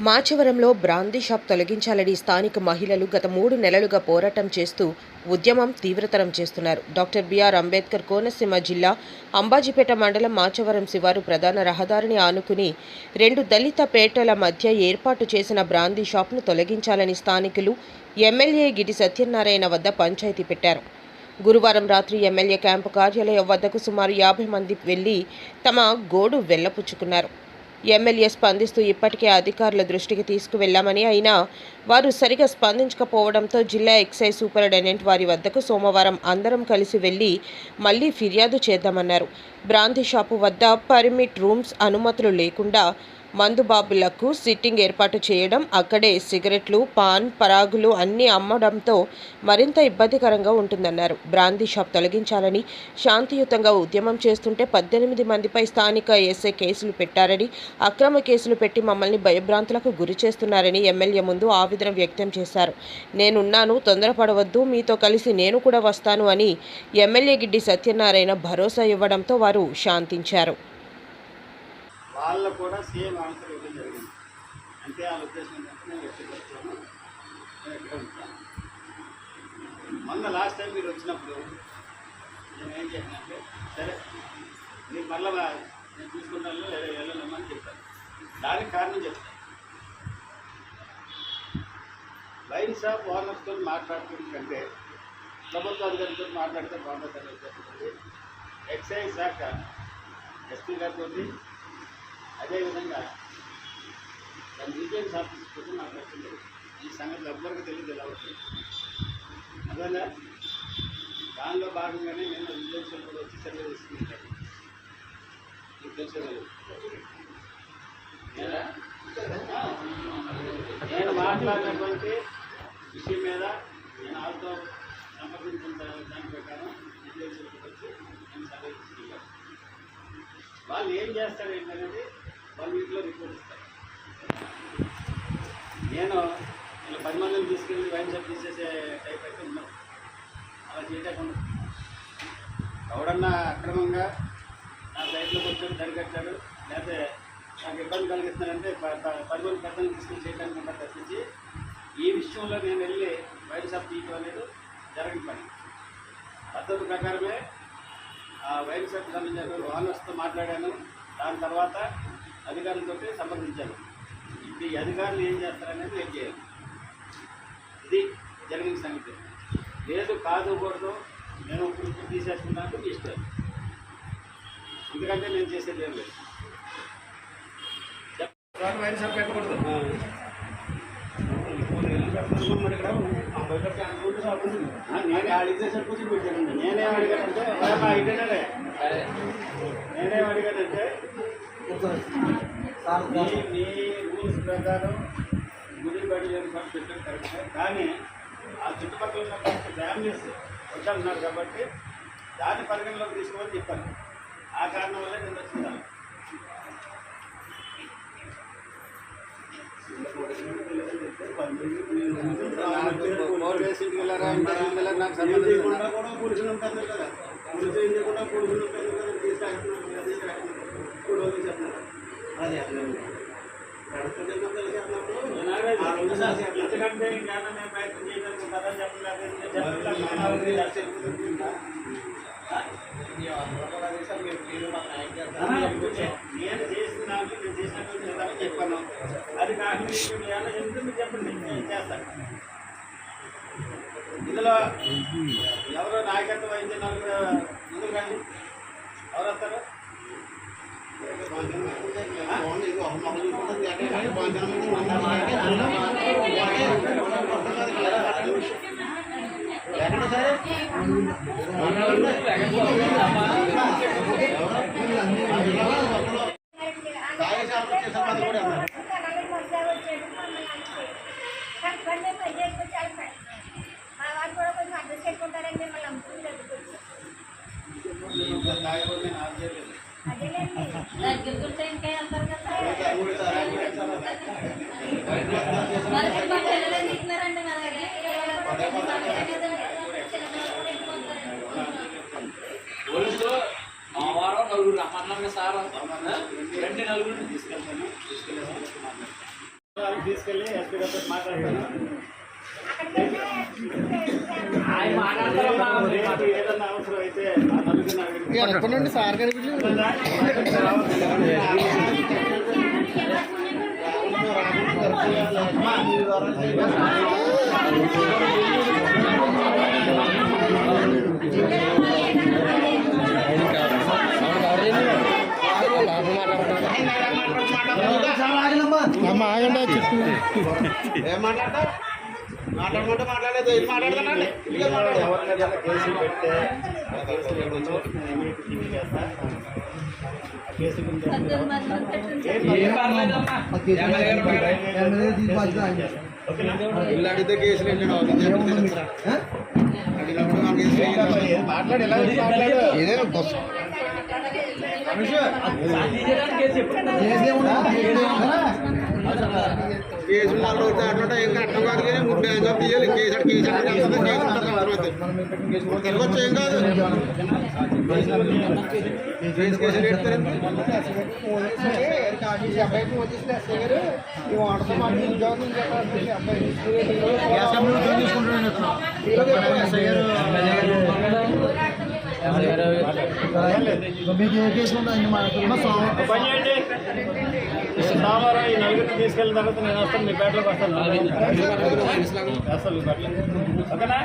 మాచవరంలో brandy shop తొలగించాలని స్థానిక మహిళలు గత 3 నెలలుగా పోరాటం చేస్తూ ఉద్యమం తీవ్రతరం చేస్తున్నారు. డాక్టర్ బిఆర్ అంబేద్కర్ కోనసీమ జిల్లా అంబాజీపేట మండలం మాచవరం శివారు ప్రధాన రహదారిని ఆనుకుని 2 దళిత పేటల మధ్య ఏర్పాటు చేసిన బ్రాందీ షాప్ను తొలగించాలని స్థానికులు ఎమ్మెల్యే గిడి సత్యనారాయణ వద్ద పంచాయతీ పెట్టారు. గురువారం రాత్రి ఎమ్మెల్యే క్యాంపు కార్యాలయం వద్దకు సుమారు 50 మంది వెళ్లి తమ గోడు వెళ్లపుచ్చుకున్నారు. ఎమ్మెల్యే స్పందిస్తూ ఇప్పటికే అధికారుల దృష్టికి తీసుకువెళ్లామని, అయినా వారు సరిగా స్పందించకపోవడంతో జిల్లా ఎక్సైజ్ సూపరింటెండెంట్ వారి వద్దకు సోమవారం అందరం కలిసి వెళ్లి మళ్లీ ఫిర్యాదు చేద్దామన్నారు. బ్రాందీ షాపు వద్ద పర్మిట్ రూమ్స్ అనుమతులు లేకుండా మందుబాబులకు సిట్టింగ్ ఏర్పాటు చేయడం, అక్కడే సిగరెట్లు, పాన్ పరాగులు అన్నీ అమ్మడంతో మరింత ఇబ్బందికరంగా ఉంటుందన్నారు. బ్రాందీ షాప్ తొలగించాలని శాంతియుతంగా ఉద్యమం చేస్తుంటే 18 మందిపై స్థానిక ఎస్ఐ కేసులు పెట్టారని, అక్రమ కేసులు పెట్టి మమ్మల్ని భయభ్రాంతులకు గురి చేస్తున్నారని ఎమ్మెల్యే ముందు ఆవేదన వ్యక్తం చేశారు. నేనున్నాను, తొందరపడవద్దు, మీతో కలిసి నేను కూడా వస్తాను అని ఎమ్మెల్యే గిడ్డి సత్యనారాయణ భరోసా ఇవ్వడంతో వారు శాంతించారు. వాళ్ళు కూడా సేమ్ ఆన్సర్ ఇవ్వడం జరిగింది. అంటే వాళ్ళ ఉద్దేశం ఏంటంటే నేను వ్యక్తిగతాను, నేను ఎక్కడ ఉంటాను. మొన్న లాస్ట్ టైం మీరు వచ్చినప్పుడు నేను ఏం చేశానంటే, సరే మీరు మళ్ళీ నేను చూసుకుంటాను వెళ్ళలేమని చెప్పాను. దానికి కారణం చెప్తాను. వైన్ షాప్ ఓనర్స్తో మాట్లాడుతున్న కంటే ప్రభుత్వ అధికారులతో మాట్లాడితే బాగుంటుందని చెప్పి ఎక్సైజ్ శాఖ ఎస్పీ గారితో అదేవిధంగా దాని డీటెయిల్స్ ఆఫీస్ కోసం నాకు వచ్చింది. ఈ సంగతి ఎవ్వరికి తెలియదు ఎలా వచ్చింది. అదేనా దానిలో భాగంగానే నేను విజిలెన్స్ కూడా వచ్చి సర్వే తీసుకుంటాను. మీకు తెలిసేది నేను మాట్లాడినటువంటి విషయం మీద నేను వాళ్ళతో సంప్రదించిన దాని ప్రకారం విజిలెన్స్ వచ్చి నేను సర్వే తీసుకుంటాను. వాళ్ళు ఏం చేస్తారు ఏంటనేది 1 వీక్లో రిపోర్ట్ ఇస్తారు. నేను ఇలా 10 మందిని తీసుకెళ్ళి వైన్ షాప్ తీసేసే టైప్ అయితే ఉన్నాను. అలా చేయకుండా ఎవడన్నా అక్రమంగా నా సైట్లోకి వచ్చాడు, దరికట్టాడు, లేకపోతే నాకు ఇబ్బంది కలిగిస్తున్నాడంటే 10 మంది పెద్దలు తీసుకెళ్ళి చేయడానికి ఉంటారు తప్పించి ఈ విషయంలో నేను వెళ్ళి వైన్ షాప్ తీయటం అనేది జరగని పని. పద్ధతి ప్రకారమే ఆ వైన్ షాప్ సంబంధించిన ఓనర్స్తో మాట్లాడాను. దాని తర్వాత అధికారులతో సంప్రదించాను. ఇప్పుడు ఈ అధికారులు ఏం చేస్తారనేది ఏం చేయాలి. ఇది జరిగిన సంగతి. లేదు కాదుకూడదు, నేను ఇప్పుడు తీసేసుకున్నాను ఇష్టం. ఎందుకంటే నేను చేసేది ఏం లేదు. వైన్ షాప్ పెట్టకూడదు. నేను అడిగితే సరిపోతుంది పెట్టానండి. నేనేం అడిగానంటే మీ రూల్స్ ప్రకారం గుడి బడి ఏర్పాటు పెట్టడం కరెక్టే, కానీ ఆ చుట్టుపక్కల ఉన్న కొంత ఫ్యామిలీస్ వచ్చారు కాబట్టి దాన్ని పరిగణలోకి తీసుకోమని చెప్పాను. ఆ కారణం వల్ల నేను వచ్చిందాను. నాకు సంబంధించకుండా కూడా పోలీసులు ఉంటారు కదా, పోలీసులు చేయకుండా పోలీసులు ఉంటారు కదా, అదే ఎందుకంటే ఇంకా నేను ప్రయత్నం చేయడానికి కథని చెప్పలేదు. నేను చేసినాను, నేను చేసినట్టు చెప్పాను. అది కాకుండా ఎందుకు మీరు చెప్పండి, నేను చేస్తాను. ఇందులో ఎవరో నాయకత్వం వహించే నలుగురు ముందుకు రండి. ఎవరు వస్తారు? పోలీసులు మా వారం నలుగురు రమ్మన్నాను సార్, 2 నలుగురిని తీసుకెళ్తాను. తీసుకెళ్ళి ఎస్పీ గారితో మాట్లాడతాను. ఆయన మాట్లాడతారమ్మా. రేపు ఏదన్నా అవసరం అయితే ఆ నలుగురిని అడిగి ఎక్కడి నుండి సార్ ఆగండి చుట్టూ ఏం మాట్లాడతా మాట్లాడమంటే మాట్లాడలేదు ఇది మాట్లాడతానండి ఎవరి మీద కేసులు పెడితే ఆ కేసులు టీవీ చేస్తా ఆ కేసు ఏం పర్లేదమ్మా. ఎమ్మెల్యే గారు ఇల్లు అడిగితే కేసులు మాట్లాడి ఏదైనా బస్సు కేసులు నాలుగు అట్లా ఇంకా అట్లా కాదు కానీ ముప్పై ఐదు తీయాలి కేసు కేసు తెలియచ్చు ఏం కాదు కేసు కేసులు పెడతారండి పని చేయండి సోమవారం ఈ నలుగురిని తీసుకెళ్ళిన తర్వాత నేను వస్తాను మీ పేటలోకి వస్తాను. అసలు ఓకేనా?